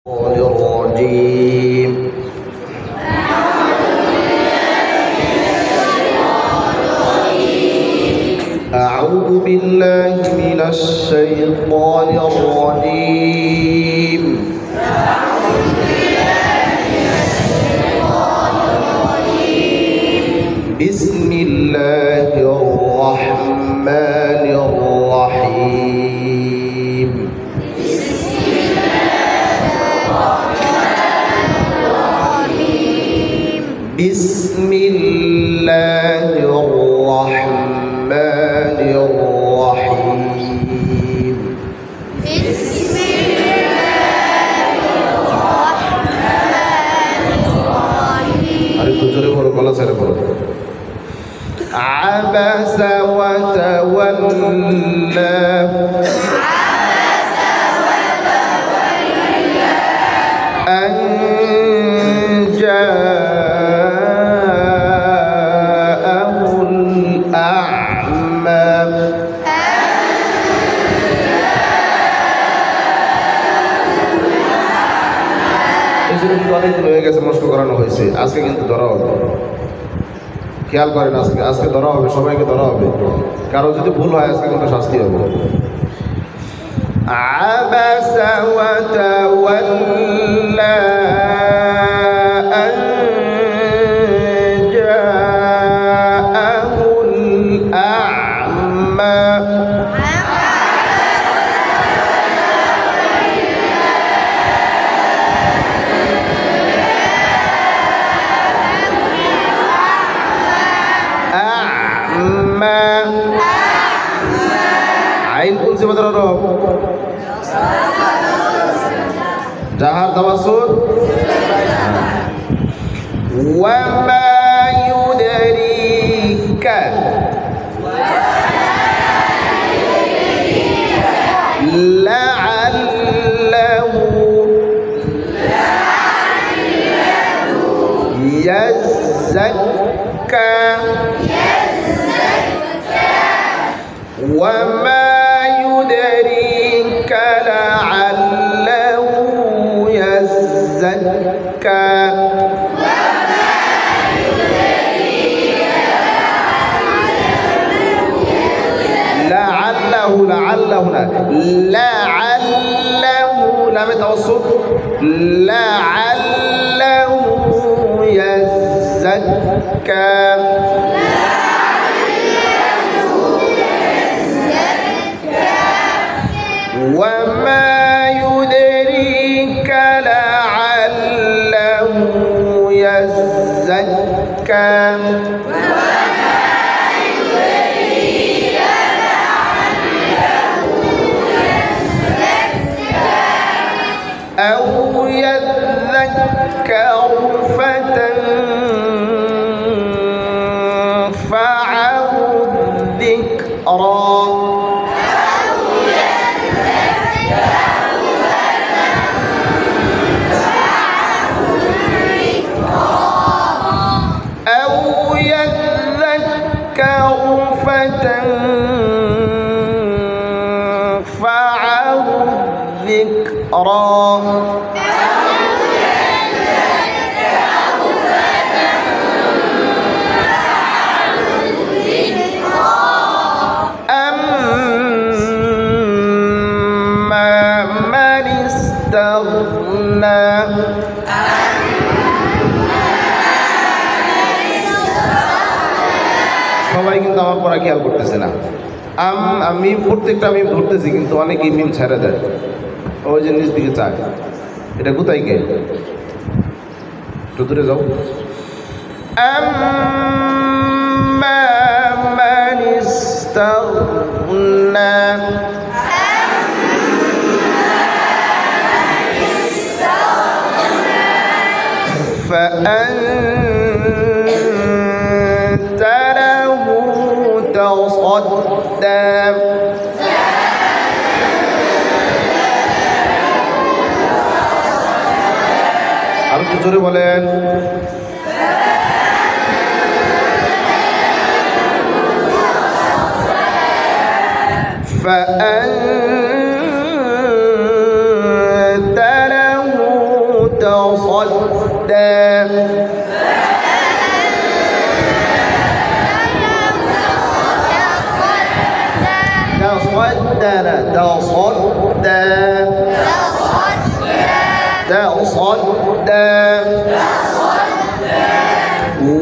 الرجيم أعوذ بالله من الشيطان الرجيم بسم الله الرحمن الرحيم بسم الله الرحمن الرحيم بسم الله الرحمن الرحيم আরেকটু জোরে বলো, গলা ছেড়ে বলো। عبس وتولى أن جاءه الأعمى অনেকদিন হয়ে গেছে, মস্ত করানো হয়েছে, আজকে কিন্তু ধরা হবে। খেয়াল করেন, আজকে ধরা হবে, সবাইকে ধরা হবে। কারো যদি ভুল হয় আজকে কিন্তু শাস্তি হবে। عبس وتولى أن جاءه الأعمى আইন কোন সিফাতের হরফ? জাহার তাওয়াসসুত। ওয়ামা ইউদরিকা লাআল্লাহু ইয়াযাক্কা وما يدريك لعله يزكى لعله لم توسط لعله يزكى وما يدريك لعله يزكى أو يذكر فتنفعه الذكرى فتنفعه الذكرى أما من استغنى সবাই কিন্তু আমার পড়া খেয়াল করতেছে না। আমি প্রত্যেকটা আমি ধরতেছি, কিন্তু অনেকেই মিম ছেড়ে দেয়, ওই যে নিচ দিকে চায়। এটা কোথায় কে? একটু দূরে যাও। أما من استغنى فأنت له تصدى আর একটু জোরে বলেন। فأنت له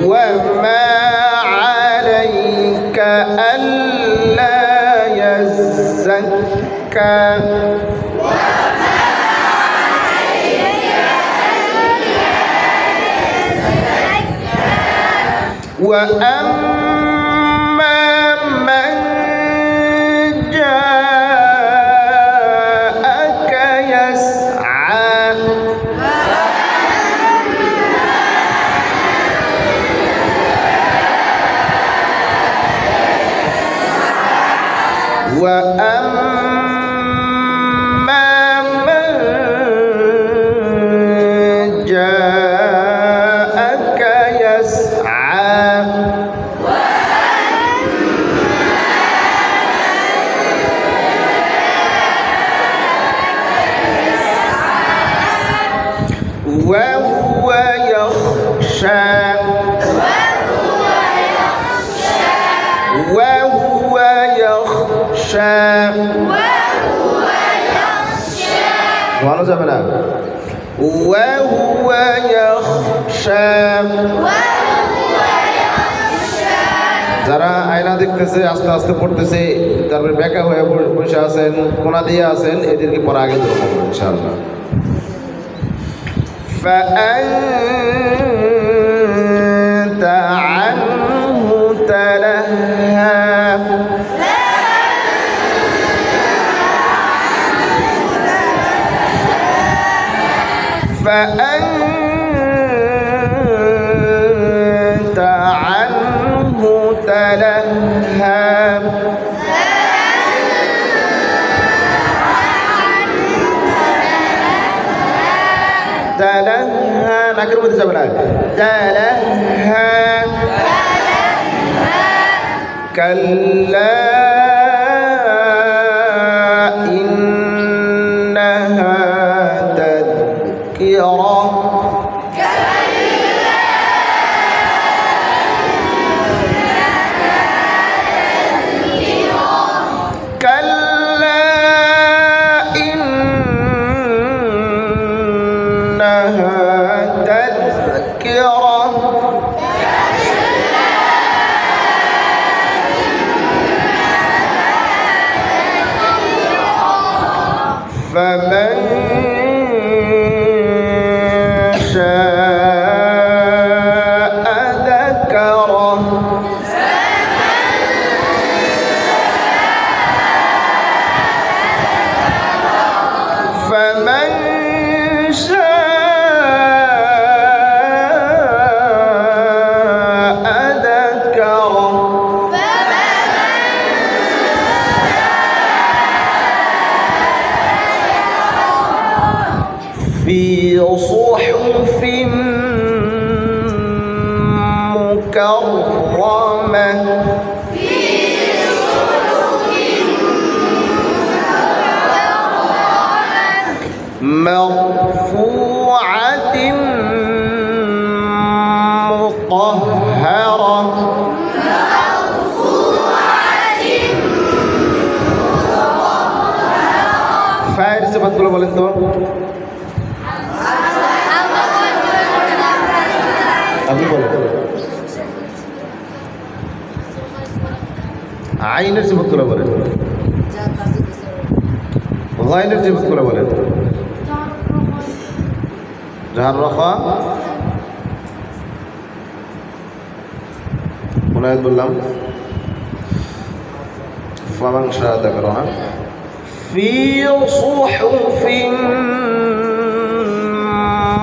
وما عليك ألا يزكى وأما من جاءك يسعى وأما من جاءك يسعى وهو يخشى وهو يخشى وهو زمنا وهو يخشى যারা আয়না দেখতেছে আস্তে আস্তে পড়তেছে তারপরে বেকা হয়ে বসে আছেন কোনা দিয়ে আছেন এদেরকে পরে আগে ধরবো ইনশাআল্লাহ فأنت عنه تلهى فأنت عنه تلهى تلهى نكر متى جبنا تلهى كلا إنها تذكرة كلا إنها تذكرة فمن شاء ذكره فمن شاء ذكره في صحف مكرمة مرفوعة مطهرة ফায়ের সিফাতগুলো বলেন তো আপনি বলেন আইনের সিফাতগুলো বলেন গায়নের সিফাতগুলো বলেন জাহার রাখা কোনায় বললাম ফামান শাআ যাকারহা في صحف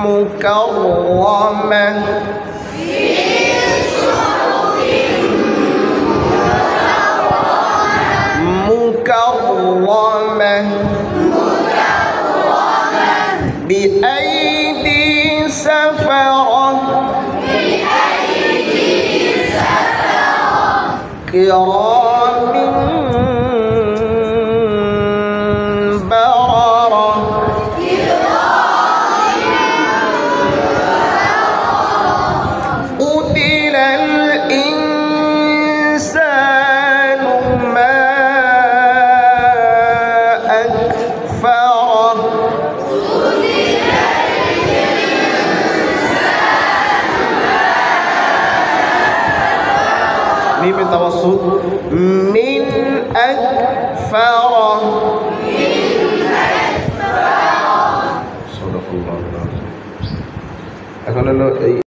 مكرمة مكرمة بأيدي سفرة كرام بررة মিমে তাওয়াসসুত মিন আকফারা সাদাকাল্লাহু আল-আযীম। এখন হলো এই